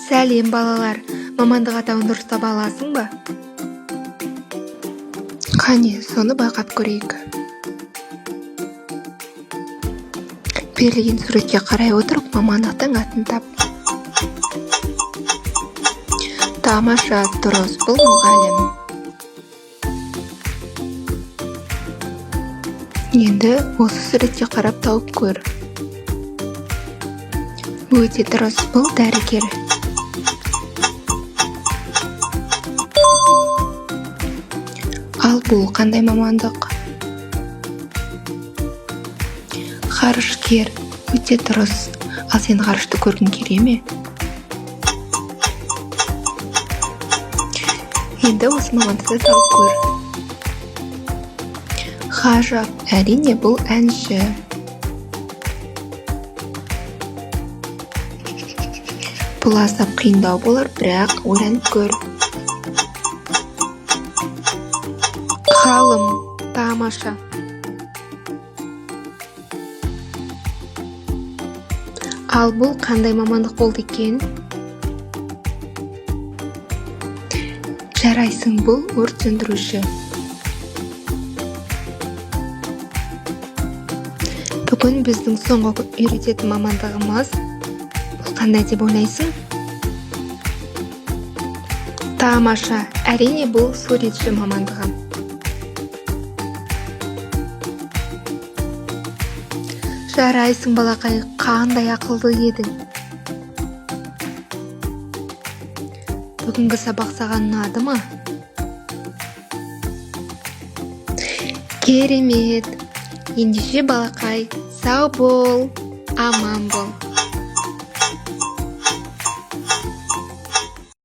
Сәлем балалар, мамандық атауын дұрыс таба аласың ба? Қане, соны байқап көрейік. Берілген суретке қарай отырып, мамандықтың атын тап. Тамаша, дұрыс, бұл мұғалім. Енді осы суретке қарап тауып көр. Өте дұрыс, бұл дәрігер. Ал бұл қандай мамандық? Ғарышкер. Өте дұрыс. Ал сен ғарышты көргің келе ме? Енді осы мамандықты тауып көр. Ғажап, әрине бұл әнші. Бұл аздап қиындау болар, бірақ ойланып көр. Ғалым, тамаша. Ал бұл қандай мамандық болды екен? Жарайсың, бұл өрт сөндіруші. Бүгін біздің соңғы үйрететін мамандығымыз бұл қандай деп ойлайсың? Тамаша, әрине бұл суретші мамандығы. Жарайсың, балақай, қандай ақылды едің. Бүгінгі сабақ саған ұнады ма? Керемет. Ендеше балақай, сау бол, аман бол.